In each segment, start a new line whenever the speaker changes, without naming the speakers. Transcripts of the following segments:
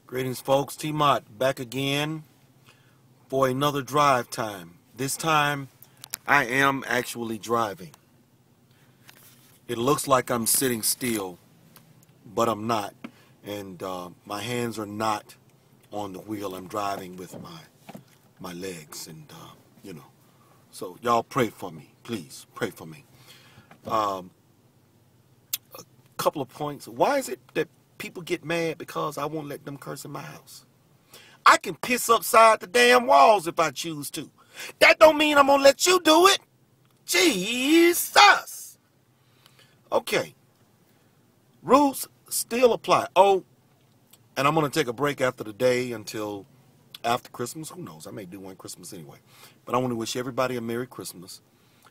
Greetings, folks. T-Mot back again for another drive time. This time, I am actually driving. It looks like I'm sitting still, but I'm not. And my hands are not on the wheel. I'm driving with my legs, and So y'all pray for me, please. Pray for me. A couple of points. Why is it that people get mad because I won't let them curse in my house? I can piss upside the damn walls if I choose to. That don't mean I'm going to let you do it. Jesus. Okay. Rules still apply. Oh, and I'm going to take a break after the day until after Christmas. Who knows? I may do one Christmas anyway. But I want to wish everybody a Merry Christmas.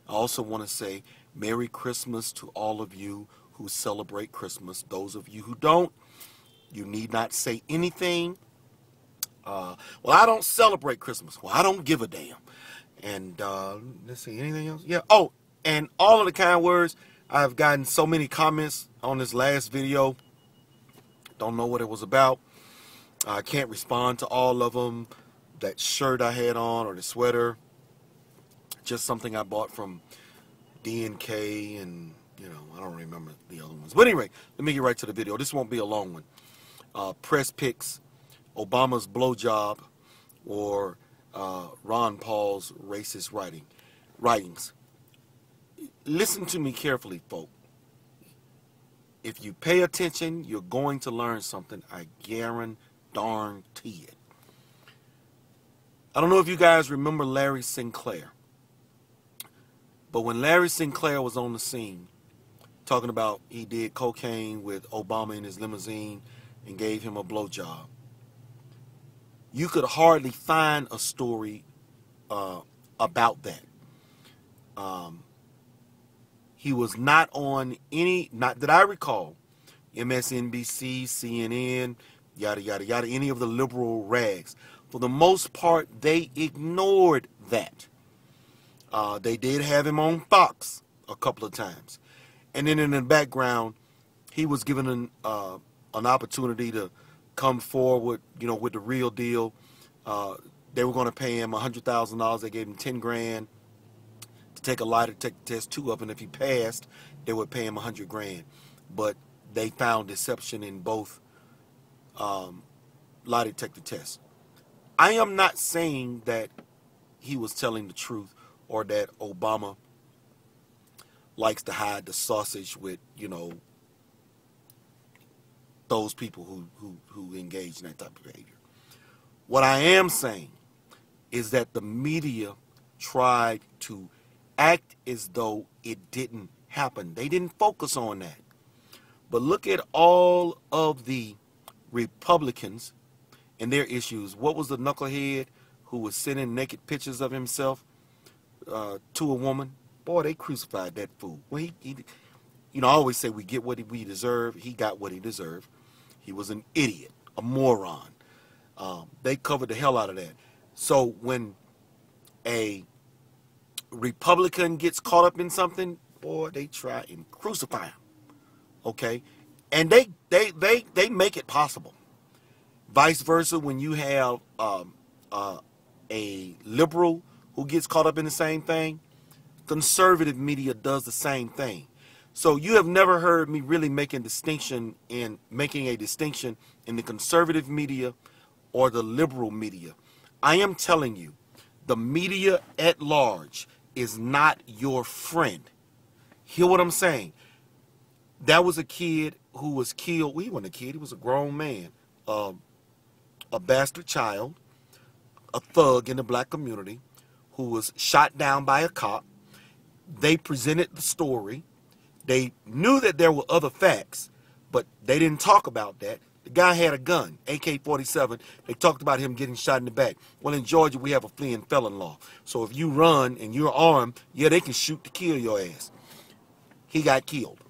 I also want to say Merry Christmas to all of you who celebrate Christmas. Those of you who don't, you need not say anything. Well, I don't celebrate Christmas. Well, I don't give a damn. And let's see, anything else? Yeah. Oh, and all of the kind words. I've gotten so many comments on this last video. Don't know what it was about. I can't respond to all of them. That shirt I had on, or the sweater, just something I bought from D&K, and I don't remember the other ones. But anyway, let me get right to the video. This won't be a long one. Press pics, Obama's blowjob, or Ron Paul's racist writings. Listen to me carefully, folk. If you pay attention, you're going to learn something. I guarantee it. I don't know if you guys remember Larry Sinclair, but when Larry Sinclair was on the scene, talking about he did cocaine with Obama in his limousine and gave him a blowjob, you could hardly find a story about that. He was not on any, not that I recall, MSNBC, CNN, yada, yada, yada, any of the liberal rags. For the most part, they ignored that. They did have him on Fox a couple of times. And then in the background, he was given an opportunity to come forward, with the real deal. They were going to pay him $100,000. They gave him 10 grand to take a lie detector test, 2 of them. If he passed, they would pay him 100 grand. But they found deception in both lie detector tests. I am not saying that he was telling the truth or that Obama likes to hide the sausage with, those people who engage in that type of behavior. What I am saying is that the media tried to act as though it didn't happen. They didn't focus on that. But look at all of the Republicans and their issues. What was the knucklehead who was sending naked pictures of himself to a woman? Boy, they crucified that fool. Well, he I always say we get what we deserve. He got what he deserved. He was an idiot, a moron. They covered the hell out of that. So when a Republican gets caught up in something, boy, they try and crucify him. Okay? And they make it possible. Vice versa, when you have a liberal who gets caught up in the same thing, conservative media does the same thing. So you have never heard me really making a distinction in the conservative media or the liberal media. I am telling you, the media at large is not your friend. Hear what I'm saying? That was a kid who was killed. Well, he wasn't a kid. He was a grown man. A bastard child, a thug in the black community who was shot down by a cop. They presented the story. They knew that there were other facts, but they didn't talk about that. The guy had a gun, AK-47. They talked about him getting shot in the back. Well, in Georgia, we have a fleeing felon law. So if you run and you're armed, yeah, they can shoot to kill your ass. He got killed.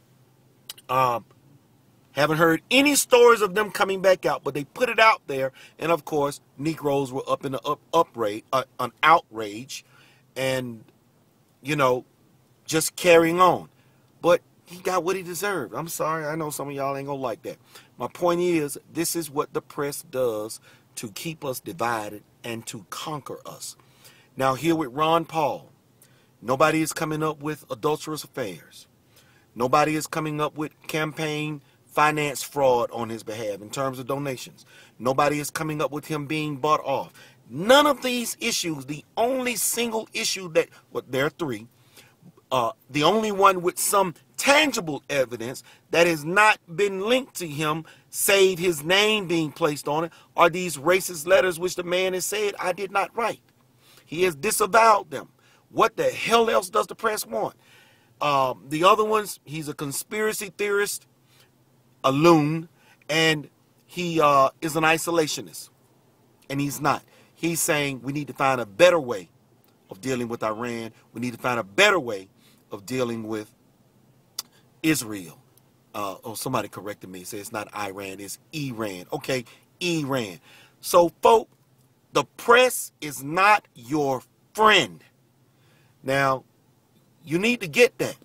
Haven't heard any stories of them coming back out, but they put it out there. And, of course, Negroes were up in an outrage and, just carrying on. But he got what he deserved. I'm sorry. I know some of y'all ain't going to like that. My point is, this is what the press does to keep us divided and to conquer us. Now here with Ron Paul, nobody is coming up with adulterous affairs. Nobody is coming up with campaign finance fraud on his behalf in terms of donations. Nobody is coming up with him being bought off. None of these issues, the only single issue that, well, there are three, the only one with some tangible evidence that has not been linked to him, save his name being placed on it, are these racist letters which the man has said I did not write. He has disavowed them. What the hell else does the press want? The other ones, he's a conspiracy theorist, a loon, and he is an isolationist. And he's not. He's saying we need to find a better way of dealing with Iran. We need to find a better way of dealing with Israel. Oh, somebody corrected me. Say it's not Iran, it's Iran. Okay, Iran. So, folks, the press is not your friend. Now, you need to get that.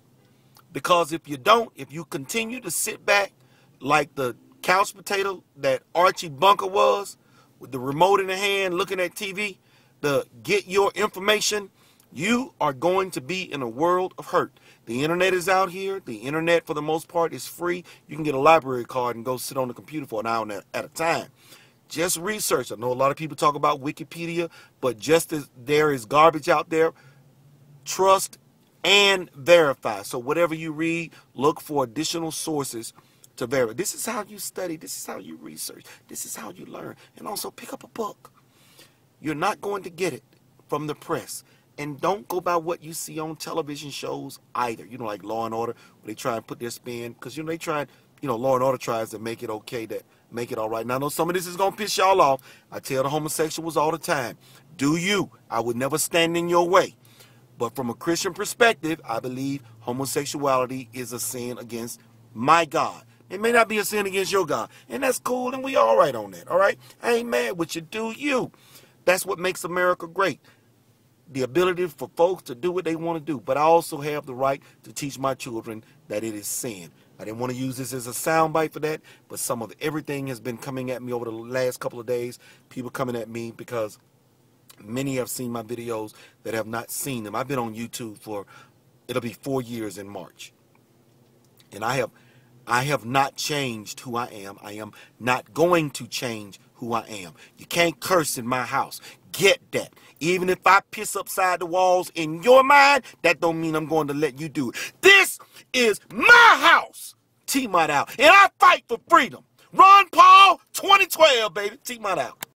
Because if you don't, if you continue to sit back like the couch potato that Archie Bunker was, with the remote in the hand, looking at TV, to get your information, you are going to be in a world of hurt. The internet is out here. The internet, for the most part, is free. You can get a library card and go sit on the computer for an hour at a time. Just research. I know a lot of people talk about Wikipedia, but just as there is garbage out there, trust and verify. So whatever you read, look for additional sources to verify. This is how you study. This is how you research. This is how you learn. And also pick up a book. You're not going to get it from the press. And don't go by what you see on television shows either. You know, like Law and Order, where they try and put their spin. Because, you know, they try, you know, Law and Order tries to make it okay, that make it all right. Now, I know some of this is going to piss y'all off. I tell the homosexuals all the time, do you. I would never stand in your way. But from a Christian perspective, I believe homosexuality is a sin against my God. It may not be a sin against your God. And that's cool, and we all right on that, all right? I ain't mad with you. Do you. That's what makes America great. The ability for folks to do what they want to do. But I also have the right to teach my children that it is sin. I didn't want to use this as a soundbite for that, but some of everything has been coming at me over the last couple of days. People coming at me because many have seen my videos that have not seen them. I've been on YouTube for, it'll be 4 years in March. And I have not changed who I am. I am not going to change who I am. You can't curse in my house. Get that. Even if I piss upside the walls in your mind, that don't mean I'm going to let you do it. This is my house. T-Mot out. And I fight for freedom. Ron Paul, 2012, baby. T-Mot out.